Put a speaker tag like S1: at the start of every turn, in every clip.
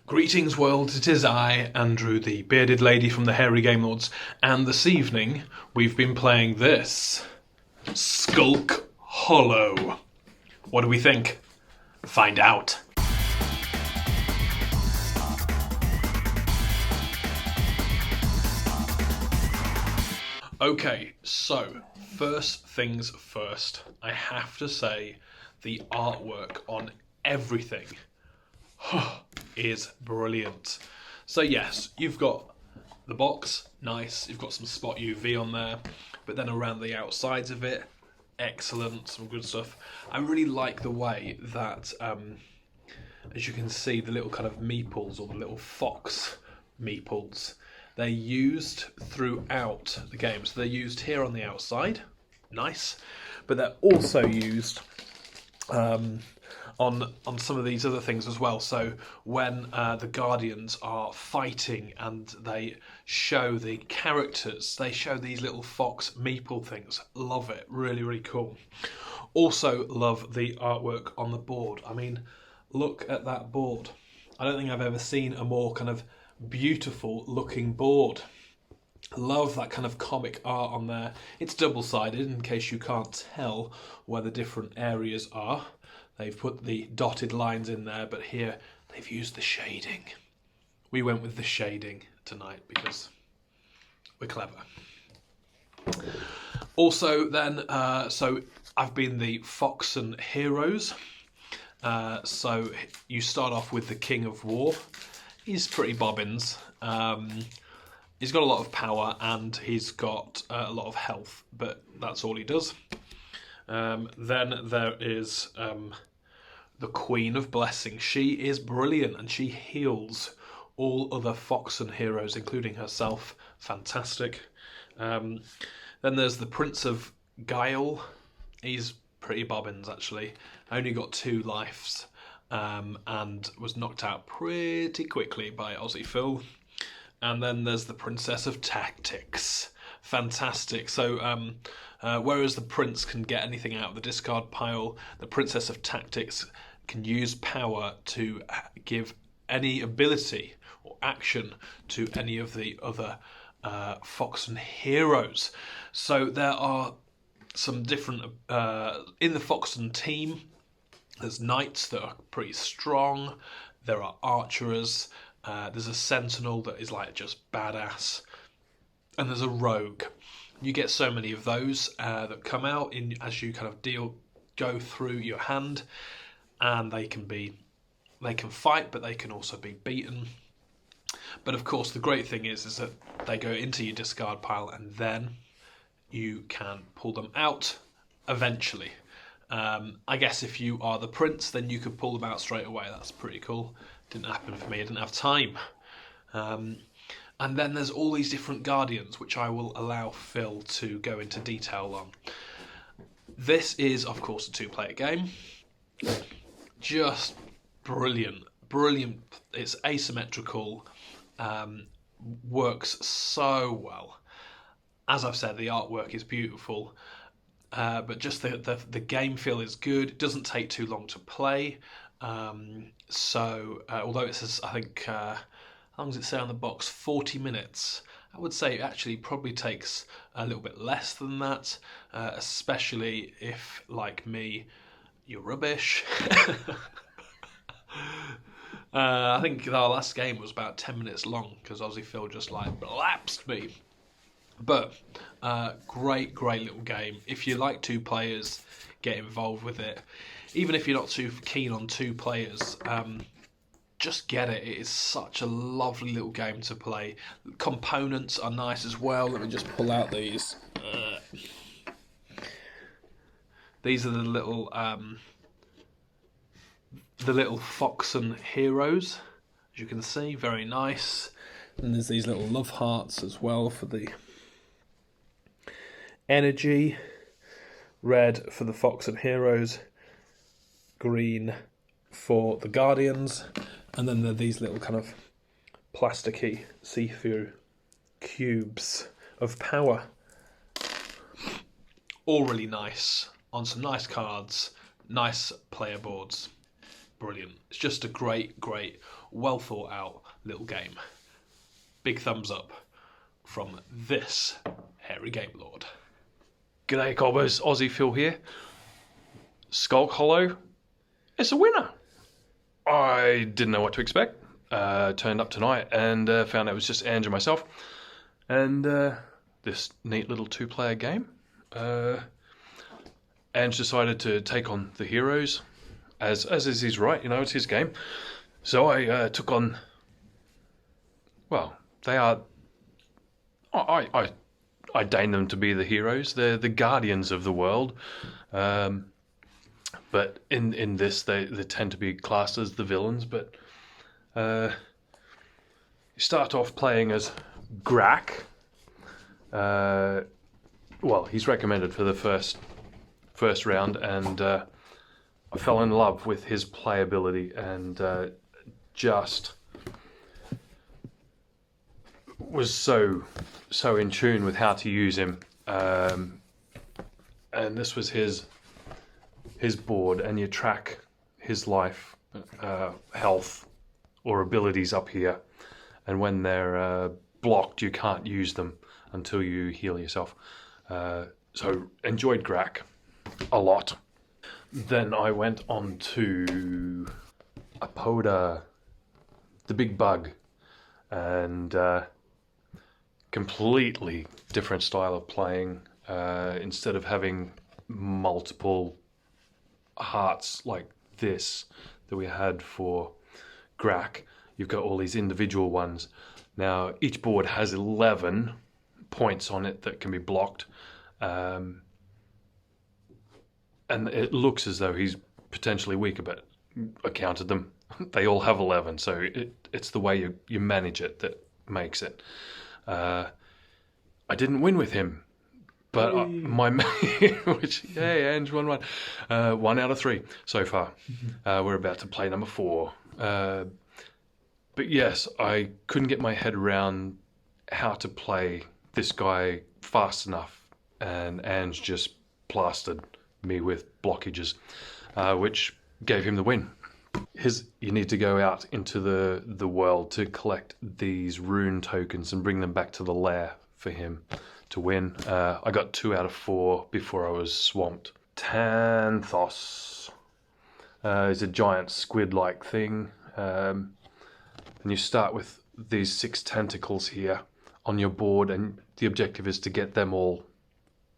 S1: Greetings world, it is I, Andrew, the bearded lady from the Hairy Game Lords, and this evening we've been playing this, Skulk Hollow. What do we think? Find out. Okay, so first things first, I have to say the artwork on everything is brilliant. So yes, you've got the box, nice, you've got some spot UV on there, but then around the outsides of it, excellent, some good stuff. I really like the way that, as you can see, the little kind of meeples, or the little fox meeples, they're used throughout the game. So they're used here on the outside, nice, but they're also used on some of these other things as well. So when the Guardians are fighting and they show the characters, they show these little fox meeple things. Love it, really, really cool. Also love the artwork on the board. I mean, look at that board. I don't think I've ever seen a more kind of beautiful looking board. Love that kind of comic art on there. It's double-sided in case you can't tell where the different areas are. They've put the dotted lines in there, but here they've used the shading. We went with the shading tonight because we're clever. Also then, so I've been the Foxen Heroes. So you start off with the King of War. He's pretty bobbins. He's got a lot of power and he's got a lot of health, but that's all he does. Then there is the Queen of Blessing. She is brilliant and she heals all other Foxen heroes, including herself. Fantastic. Then there's the Prince of Guile. He's pretty bobbins, actually. Only got 2 lives and was knocked out pretty quickly by Aussie Phil. And then there's the Princess of Tactics. Fantastic. So whereas the Prince can get anything out of the discard pile, the Princess of Tactics can use power to give any ability or action to any of the other Foxen heroes. So there are some different... in the Foxen team, there's knights that are pretty strong. There are archers. There's a sentinel that is like just badass. And there's a rogue. You get so many of those that come out in as you kind of go through your hand, and they can fight, but they can also be beaten. But of course, the great thing is that they go into your discard pile, and then you can pull them out eventually. I guess if you are the prince, then you could pull them out straight away. That's pretty cool. Didn't happen for me. I didn't have time. And then there's all these different guardians, which I will allow Phil to go into detail on. This is, of course, a 2-player game. Just brilliant. Brilliant. It's asymmetrical. Works so well. As I've said, the artwork is beautiful. But just the game feel is good. It doesn't take too long to play. Although it says, I think... how long does it say on the box? 40 minutes. I would say it actually probably takes a little bit less than that, especially if, like me, you're rubbish. I think our last game was about 10 minutes long because Aussie Phil just like lapsed me. But great little game. If you like 2 players, get involved with it. Even if you're not too keen on 2 players, just get it. It is such a lovely little game to play. Components are nice as well. Let me just pull out these. These are the little Foxen heroes. As you can see, very nice. And there's these little love hearts as well for the energy. Red for the Foxen heroes. Green for the Guardians. And then there are these little kind of plasticky, see-through cubes of power. All really nice, on some nice cards, nice player boards. brilliant. It's just a great, well thought out little game. Big thumbs up from this hairy game lord. G'day Cobbers, Aussie Phil here. Skulk Hollow, it's a winner. I didn't know what to expect. Turned up tonight and found it was just Ange and myself. And this neat little 2-player game. Ange decided to take on the heroes, as is his right, you know, it's his game. So I took on, well, they are, I deign them to be the heroes. They're the guardians of the world. But in this, they tend to be classed as the villains. But you start off playing as Grak. Well, he's recommended for the first round, and I fell in love with his playability and just was so in tune with how to use him. And this was his board, and you track his life, health, or abilities up here, and when they're blocked, you can't use them until you heal yourself. So enjoyed Grak a lot. Then I went on to Apoda, the big bug, and completely different style of playing. Instead of having multiple hearts like this that we had for Grak, you've got all these individual ones. Now each board has 11 points on it that can be blocked, and it looks as though he's potentially weaker, but I counted them. They all have 11, so it's the way you manage it that makes it. I didn't win with him, but my which Ange 1-1, 1 out of 3 so far. We're about to play number 4. But yes, I couldn't get my head around how to play this guy fast enough, and Ange just plastered me with blockages, which gave him the win. You need to go out into the world to collect these rune tokens and bring them back to the lair for him to win. I got 2 out of 4 before I was swamped. Tanthos is a giant squid-like thing, and you start with these 6 tentacles here on your board, and the objective is to get them all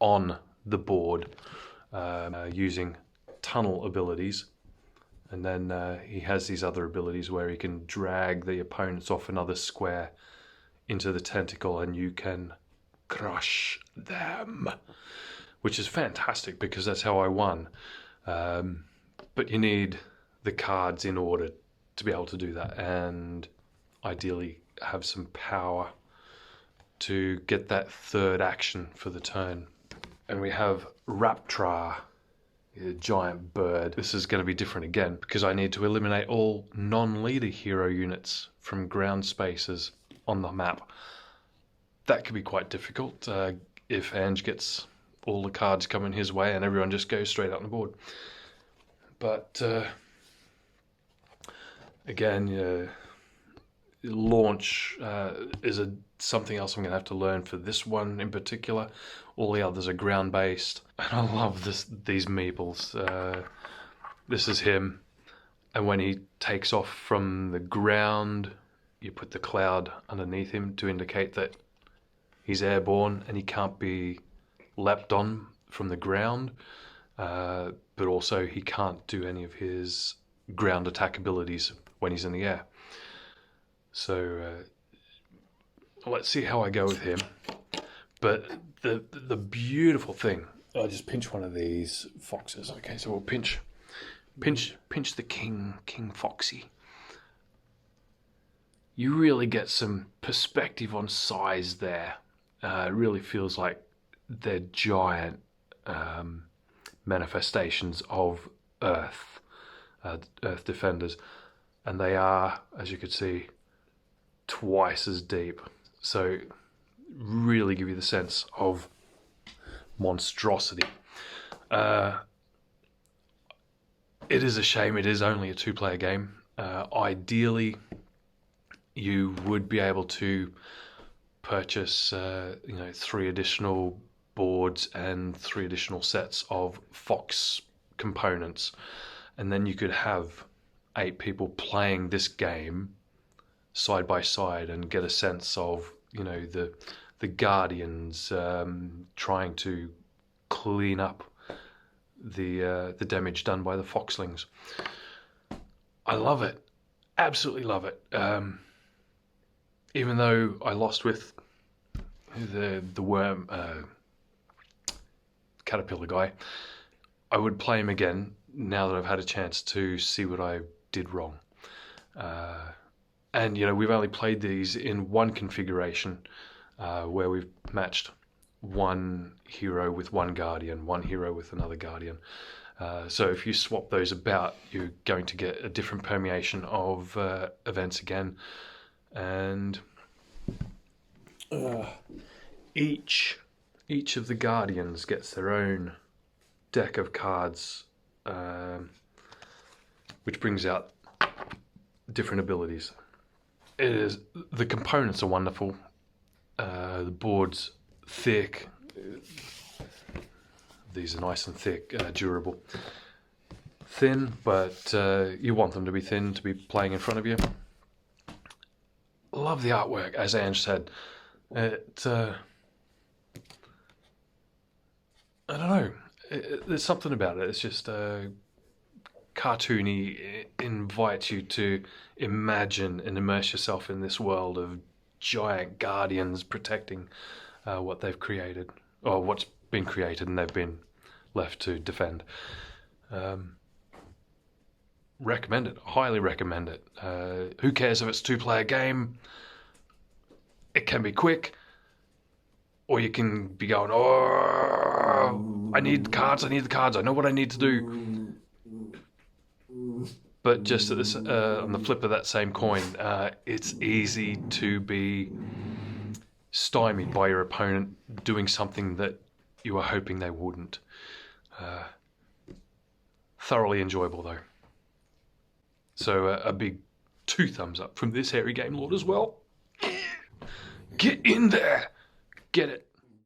S1: on the board using tunnel abilities. And then he has these other abilities where he can drag the opponents off another square into the tentacle, and you can crush them, which is fantastic because that's how I won. But you need the cards in order to be able to do that, and ideally have some power to get that third action for the turn. And we have Raptra, a giant bird. This is going to be different again because I need to eliminate all non-leader hero units from ground spaces on the map. That could be quite difficult if Ange gets all the cards coming his way and everyone just goes straight out on the board. But again, launch is something else I'm going to have to learn for this one in particular. All the others are ground-based, and I love these meeples. This is him, and when he takes off from the ground, you put the cloud underneath him to indicate that he's airborne and he can't be leapt on from the ground, but also he can't do any of his ground attack abilities when he's in the air. So let's see how I go with him. But the beautiful thing, I'll just pinch one of these foxes. Okay, so we'll pinch the King Foxy. You really get some perspective on size there. It really feels like they're giant manifestations of Earth defenders, and they are, as you could see, twice as deep. So really give you the sense of monstrosity. It is a shame it is only a two-player game. Ideally, you would be able to purchase, 3 additional boards and 3 additional sets of Fox components, and then you could have 8 people playing this game side by side and get a sense of, the Guardians trying to clean up the damage done by the Foxlings. I love it, absolutely love it. Even though I lost with the worm caterpillar guy, I would play him again now that I've had a chance to see what I did wrong. And we've only played these in one configuration, where we've matched one hero with one guardian, one hero with another guardian. So if you swap those about, you're going to get a different permeation of events again. And each of the guardians gets their own deck of cards, which brings out different abilities. The components are wonderful. The board's thick. These are nice and thick, durable. Thin, but you want them to be thin to be playing in front of you. Love the artwork, as Ange said. I don't know. There's something about it. It's just cartoony. It invites you to imagine and immerse yourself in this world of giant guardians protecting what they've created, or what's been created and they've been left to defend. Recommend it. Highly recommend it. Who cares if it's a 2-player game? It can be quick, or you can be going, oh, I need the cards, I know what I need to do. But just at this, on the flip of that same coin, it's easy to be stymied by your opponent doing something that you were hoping they wouldn't. Thoroughly enjoyable though. So a big 2 thumbs up from this hairy game lord as well. Get in there! Get it.